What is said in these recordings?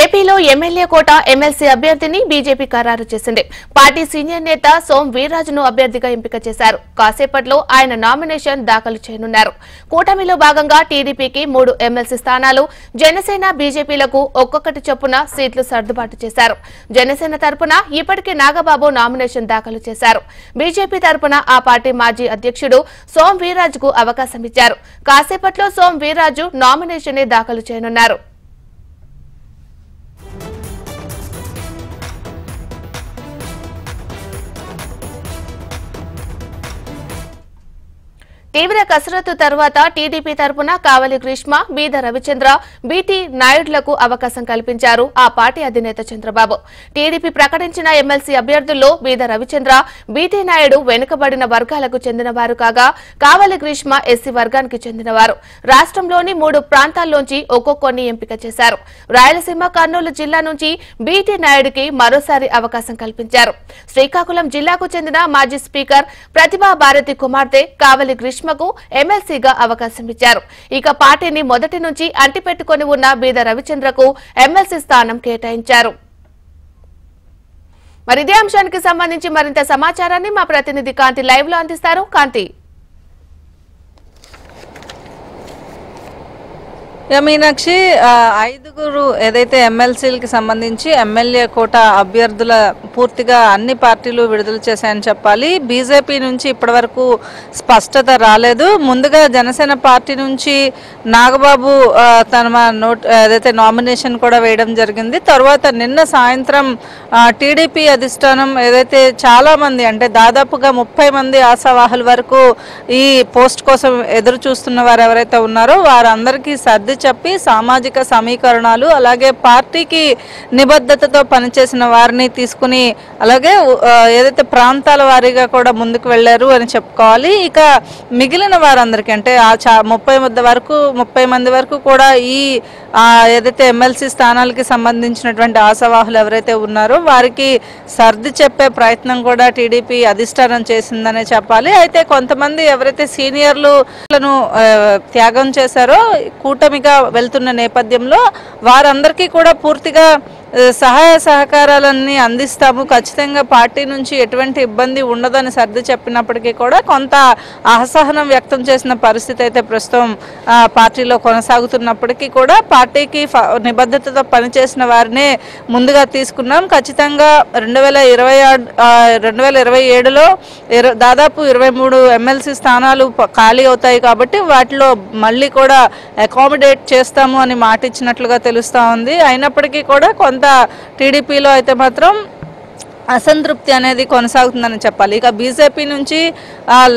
ఏపీలో ఎమ్మెల్యే కోట ఎమ్మెల్సీ అభ్యర్థిని బీజేపీ ఖరారు చేసింది. పార్టీ సీనియర్ నేత సోమ్ వీర్రాజును అభ్యర్థిగా ఎంపిక చేశారు. కాసేపట్లో ఆయన నామినేషన్ దాఖలు చేయనున్నారు. కూటమిలో భాగంగా టీడీపీకి 3 ఎమ్మెల్సీ స్థానాలు, జనసేన బీజేపీలకు ఒక్కొక్కటి చొప్పున సీట్లు సర్దుబాటు చేశారు. జనసేన తరపున ఇప్పటికే నాగబాబు నామినేషన్ దాఖలు చేశారు. బీజేపీ తరపున ఆ పార్టీ మాజీ అధ్యక్షుడు సోమ్ వీర్రాజుకు అవకాశం ఇచ్చారు. కాసేపట్లో సోమ్ వీర్రాజు నామినేషన్ దాఖలు చేయనున్నారు. తీవ్ర కసరత్తు తర్వాత టీడీపీ తరపున కావలి గ్రీష్మ, బీద రవిచంద్ర, బీటీ నాయుడులకు అవకాశం కల్పించారు ఆ పార్టీ అధినేత చంద్రబాబు. టీడీపీ ప్రకటించిన ఎమ్మెల్సీ అభ్యర్థుల్లో బీద రవిచంద్ర, బీటీ నాయుడు వెనుకబడిన వర్గాలకు చెందినవారు కాగా, కావలి గ్రీష్మ ఎస్సీ వర్గానికి చెందినవారు. రాష్ట్రంలోని 3 ప్రాంతాల్లోంచి ఒక్కొక్కరిని ఎంపిక చేశారు. రాయలసీమ, కర్నూలు జిల్లా నుంచి బీటీ నాయుడుకి మరోసారి అవకాశం కల్పించారు. శ్రీకాకుళం జిల్లాకు చెందిన మాజీ స్పీకర్ ప్రతిభా భారతి కుమార్తె కావలి గ్రీష్మ ఎమ్మెల్సీగా అవకాశం ఇచ్చారు. ఇక పార్టీని మొదటి నుంచి అంటిపెట్టుకుని ఉన్న బీద రవిచంద్రకు ఎమ్మెల్సీ స్థానం కేటాయించారు. మరి ఇదే అంశానికి సంబంధించి మరింత సమాచారాన్ని మా ప్రతినిధి కాంతి లైవ్ లో అందిస్తారు. కాంతి. మీనాక్షి, 5 ఏదైతే ఎమ్మెల్సీలకి సంబంధించి ఎమ్మెల్యే కోట అభ్యర్థుల పూర్తిగా అన్ని పార్టీలు విడుదల చేశాయని చెప్పాలి. బీజేపీ నుంచి ఇప్పటివరకు స్పష్టత రాలేదు. ముందుగా జనసేన పార్టీ నుంచి నాగబాబు తన ఏదైతే నామినేషన్ కూడా వేయడం జరిగింది. తర్వాత నిన్న సాయంత్రం టీడీపీ అధిష్టానం ఏదైతే చాలా మంది, అంటే దాదాపుగా 30 మంది ఆశావాహుల వరకు ఈ పోస్ట్ కోసం ఎదురు చూస్తున్న వారు ఎవరైతే ఉన్నారో వారందరికీ సర్ది చెప్పి సామాజిక సమీకరణాలు, అలాగే పార్టీకి నిబద్ధతతో పనిచేసిన వారిని తీసుకుని, అలాగే ఏదైతే ప్రాంతాల వారీగా కూడా ముందుకు వెళ్లారు అని చెప్పుకోవాలి. ఇక మిగిలిన వారందరికీ, అంటే 30 మంది వరకు కూడా ఈ ఏదైతే ఎమ్మెల్సీ స్థానాలకి సంబంధించినటువంటి ఆశావాహులు ఎవరైతే ఉన్నారో వారికి సర్ది చెప్పే ప్రయత్నం కూడా టీడీపీ అధిష్టానం చేసిందనే చెప్పాలి. అయితే కొంతమంది ఎవరైతే సీనియర్లను త్యాగం చేశారో కూటమిగా వెళ్తున్న నేపథ్యంలో వారందరికీ కూడా పూర్తిగా సహాయ సహకారాలన్నీ అందిస్తాము, ఖచ్చితంగా పార్టీ నుంచి ఎటువంటి ఇబ్బంది ఉండదని సర్ది చెప్పినప్పటికీ కూడా కొంత అసహనం వ్యక్తం చేసిన పరిస్థితి అయితే ప్రస్తుతం పార్టీలో కొనసాగుతున్నప్పటికీ కూడా పార్టీకి నిబద్ధతతో పనిచేసిన వారినే ముందుగా తీసుకున్నాం. ఖచ్చితంగా 2027లో దాదాపు 23 ఎమ్మెల్సీ స్థానాలు ఖాళీ అవుతాయి కాబట్టి వాటిలో మళ్ళీ కూడా అకామిడేట్ చేస్తాము అని మాట ఇచ్చినట్లుగా తెలుస్తా ఉంది. అయినప్పటికీ కూడా కొంత టీడీపీలో అయితే మాత్రం అసంతృప్తి అనేది కొనసాగుతుందని చెప్పాలి. ఇక బీజేపీ నుంచి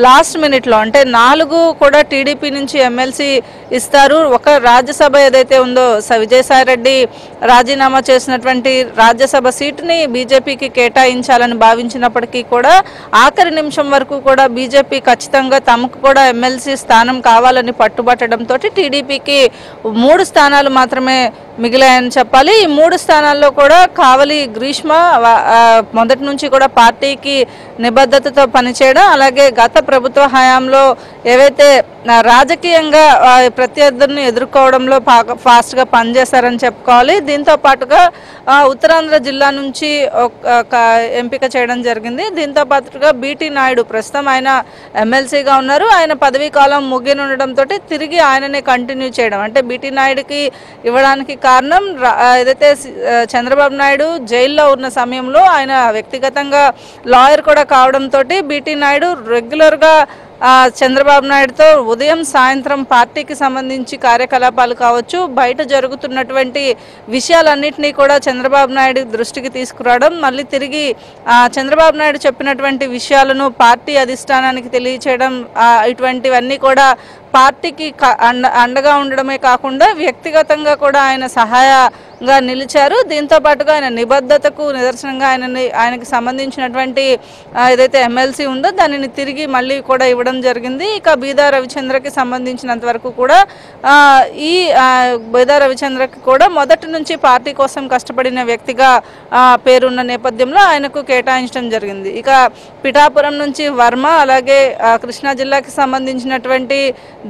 లాస్ట్ మినిట్లో, అంటే 4 కూడా టీడీపీ నుంచి ఎమ్మెల్సీ ఇస్తారు. ఒక రాజ్యసభ ఏదైతే ఉందో విజయసాయిరెడ్డి రాజీనామా చేసినటువంటి రాజ్యసభ సీటుని బీజేపీకి కేటాయించాలని భావించినప్పటికీ కూడా ఆఖరి నిమిషం వరకు కూడా బీజేపీ ఖచ్చితంగా తమకు కూడా ఎమ్మెల్సీ స్థానం కావాలని పట్టుబట్టడంతో టీడీపీకి 3 స్థానాలు మాత్రమే మిగిలాయని చెప్పాలి. ఈ 3 స్థానాల్లో కూడా కావలి గ్రీష్మ మొదటి నుంచి కూడా పార్టీకి నిబద్ధతతో పనిచేయడం, అలాగే గత ప్రభుత్వ హయాంలో ఏవైతే రాజకీయంగా ప్రత్యర్థులను ఎదుర్కోవడంలో ఫాస్ట్గా పనిచేశారని చెప్పుకోవాలి. దీంతో పాటుగా ఉత్తరాంధ్ర జిల్లా నుంచి ఎంపిక చేయడం జరిగింది. దీంతో పాటుగా బీటీ నాయుడు ప్రస్తుతం ఆయన ఎమ్మెల్సీగా ఉన్నారు. ఆయన పదవీ కాలం ముగినుండడంతో తిరిగి ఆయననే కంటిన్యూ చేయడం, అంటే బీటీ నాయుడుకి ఇవ్వడానికి కారణం ఏదైతే చంద్రబాబు నాయుడు జైల్లో ఉన్న సమయంలో ఆయన వ్యక్తిగతంగా లాయర్ కూడా కావడంతో బీటీ నాయుడు రెగ్యులర్గా చంద్రబాబు నాయుడుతో ఉదయం సాయంత్రం పార్టీకి సంబంధించి కార్యకలాపాలు కావచ్చు, బయట జరుగుతున్నటువంటి విషయాలన్నింటినీ కూడా చంద్రబాబు నాయుడు దృష్టికి తీసుకురావడం, మళ్ళీ తిరిగి చంద్రబాబు నాయుడు చెప్పినటువంటి విషయాలను పార్టీ అధిష్టానానికి తెలియచేయడం, ఇటువంటివన్నీ కూడా పార్టీకి అండగా ఉండడమే కాకుండా వ్యక్తిగతంగా కూడా ఆయన సహాయంగా నిలిచారు. దీంతో పాటుగా ఆయన నిబద్ధతకు నిదర్శనంగా ఆయనకి సంబంధించినటువంటి ఏదైతే ఎమ్మెల్సీ ఉందో దానిని తిరిగి మళ్ళీ కూడా ఇవ్వడం జరిగింది. ఇక బీదా రవిచంద్రకి సంబంధించినంత వరకు కూడా ఈ బీదా రవిచంద్రకి కూడా మొదటి నుంచి పార్టీ కోసం కష్టపడిన వ్యక్తిగా పేరున్న నేపథ్యంలో ఆయనకు కేటాయించడం జరిగింది. ఇక పిఠాపురం నుంచి వర్మ, అలాగే కృష్ణా జిల్లాకి సంబంధించినటువంటి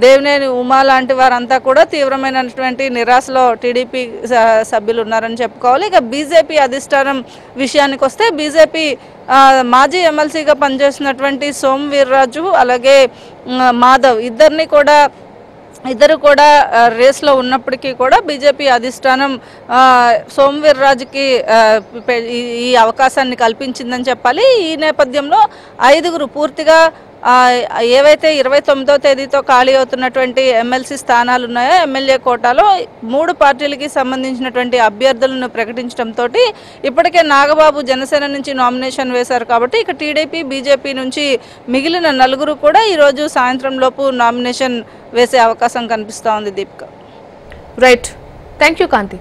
దేవినేని ఉమా లాంటి వారంతా కూడా తీవ్రమైనటువంటి నిరాశలో టీడీపీ సభ్యులు ఉన్నారని చెప్పుకోవాలి. ఇక బీజేపీ అధిష్టానం విషయానికి వస్తే బీజేపీ మాజీ ఎమ్మెల్సీగా పనిచేస్తున్నటువంటి సోమ్ వీర్రాజు అలాగే మాధవ్ ఇద్దరు కూడా రేస్లో ఉన్నప్పటికీ కూడా బీజేపీ అధిష్టానం సోమ్ వీర్రాజుకి ఈ అవకాశాన్ని కల్పించిందని చెప్పాలి. ఈ నేపథ్యంలో 5 పూర్తిగా ఏవైతే 29వ తేదీతో ఖాళీ అవుతున్నటువంటి ఎమ్మెల్సీ స్థానాలు ఉన్నాయో ఎమ్మెల్యే కోటాలో 3 పార్టీలకి సంబంధించినటువంటి అభ్యర్థులను ప్రకటించడంతో ఇప్పటికే నాగబాబు జనసేన నుంచి నామినేషన్ వేశారు కాబట్టి ఇక టీడీపీ బీజేపీ నుంచి మిగిలిన 4 కూడా ఈరోజు సాయంత్రం లోపు నామినేషన్ వేసే అవకాశం కనిపిస్తోంది. Deepika. Right, thank you Kanthi.